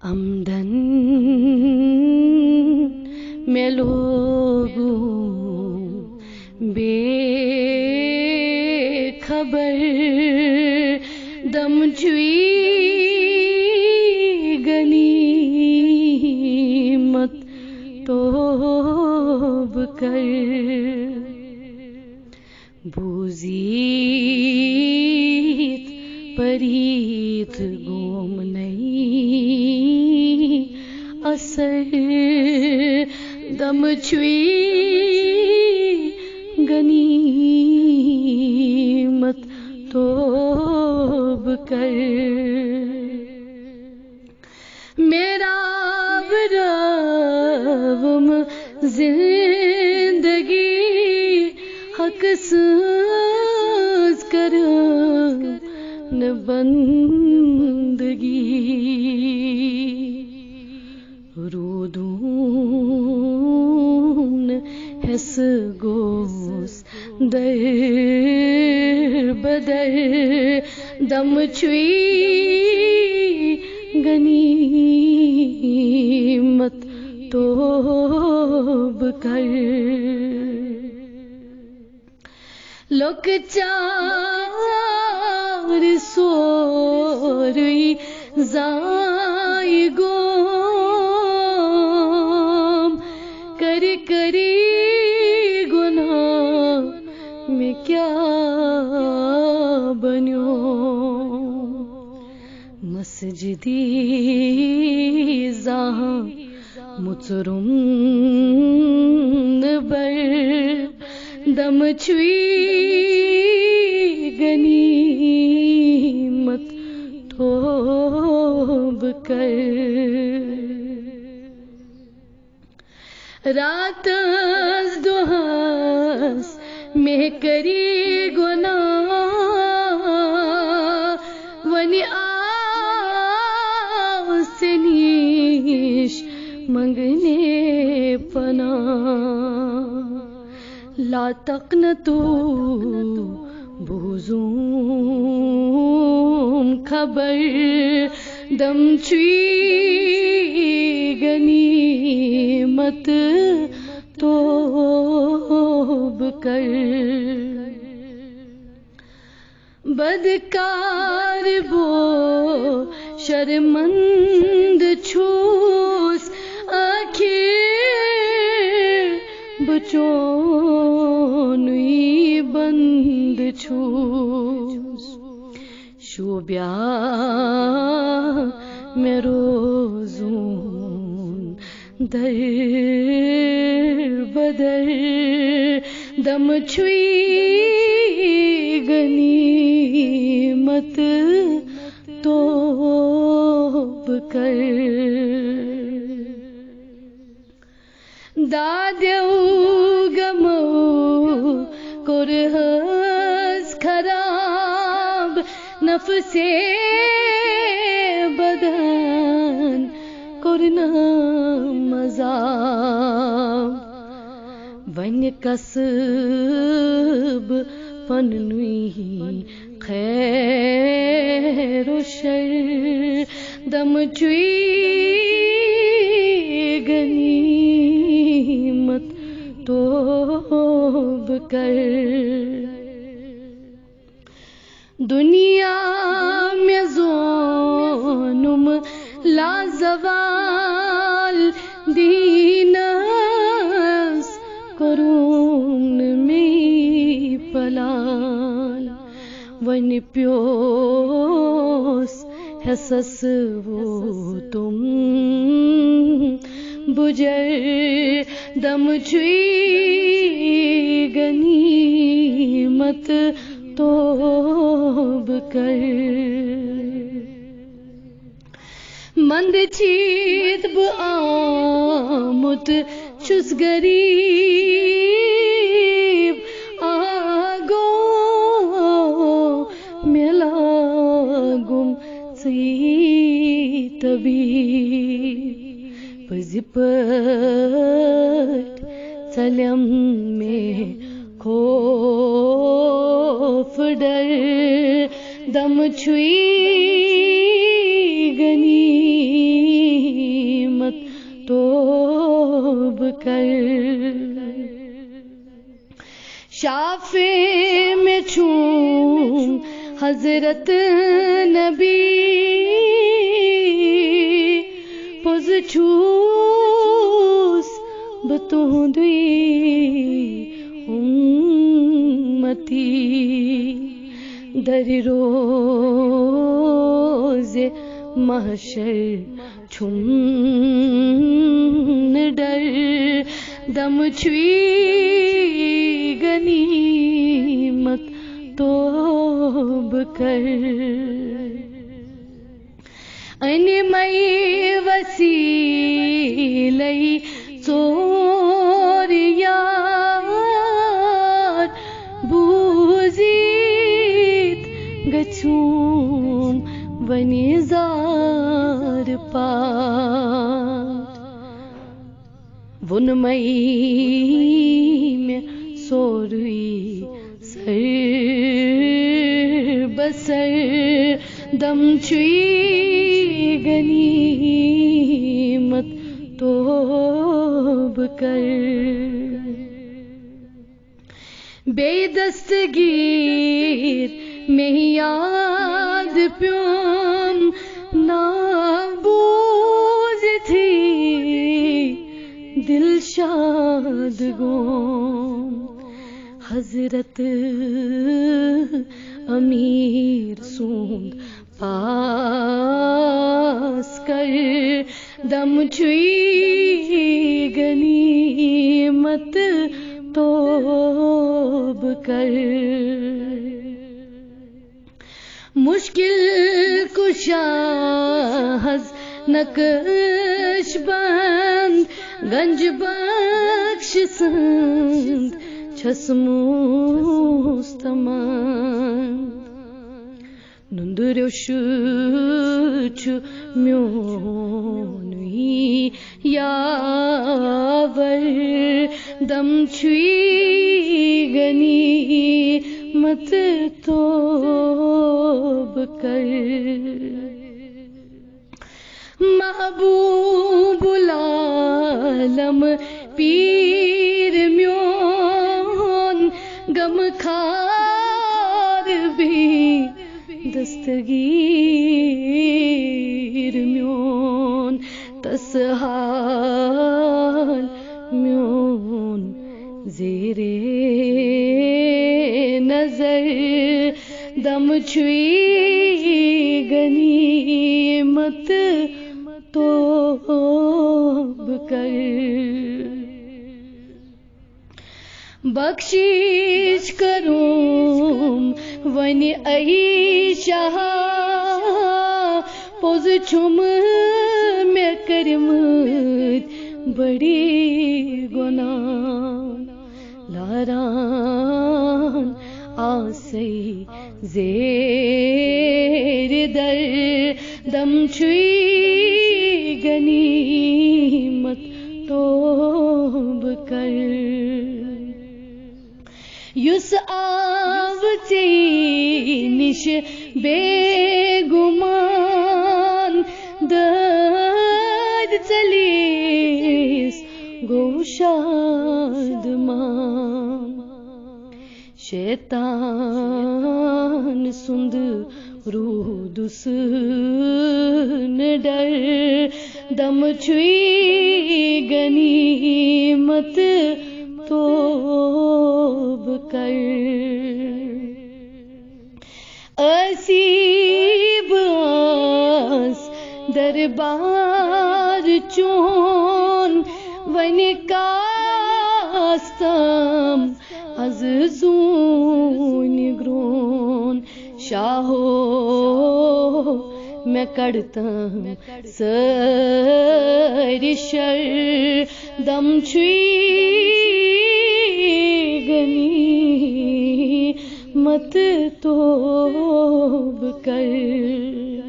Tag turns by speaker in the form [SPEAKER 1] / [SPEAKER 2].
[SPEAKER 1] عمدن میں لوگوں بے خبر دم چوئی غنیمت توب کر بوزیت پریت گوم نہیں اثر دم چوئی غنیمت توب کر میرا برم زندگی حق ساز کر نہ بندگی رودون حس گوس در بدر دم چوئی غنیمت توب کر لوک چار سوری زائی گوم کری گناہ میں کیا بنیو مسجدی زاہاں مترم بر دم چوئی غنیمت توب کر رات از دوہس میں کری گناہ ونی آسنیش منگنے پناہ لا تقنطوا بوزوم خبر دم چوئی غنیمت توب کر بدکار بو شرمند چھوس آخر بچونی بند چھوس شوبیا میں روزون در بدر دم چوئی غنیمت توب کر دادیو گمو کرہس خراب نفس بدن کرنا مذاب ون کسب پننوی خیر و شر دم چوئی غنیمت توب کر دنیا میں ظلم لا زوال دینس قرون میں پلال ون پیوس حسس وہ تم بجر دم چوئی غنیمت توب کر مند چیت آمد چس غریب آگو ملا گم سی طبیب پزپت سلم میں خوف ڈر دم چوئی غنیمت حضرت نبی پوز چھوس بتوندوی امتی در روز محشر چھم ڈر دم چھوی غنیمت توب کر ان مئی وسیلئی ژور یار بوزیت گژھوم ونی زار پار ون مئی میں سوروی سر بسر دم چھوئی غنیمت توب کر بے دستگیر میں یاد پیوم نابوز تھی دل شاد گوم حضرت امیر سوند پاس کر دم چھوئی غنیمت توب کر مشکل کشا حز نقش بند گنج بخش سند چھس مستمند نندرش چھ میونی یاور دم چھوئی غنیمت توب کر محبوب العالم پیر میون غم خار بھی دستگیر میون تس حال میون زیر نظر دم چھوئی غنیمت توب کر بخشش کروں ون ای شاہ پوز چھم میں کرمت بڑی گناہ لاران آسی زیر در دم چھوئی غنیمت توب کر یس آوتی نش بے گمان داد چلیس گو شادمان شیطان سند رودس ڈر دم چھوئی غنیمت توب کر اسیب آس دربار چون ون کاستم از زون گرون شاہو میں کڑتم سر شر دم چھوئی غنیمت توب کر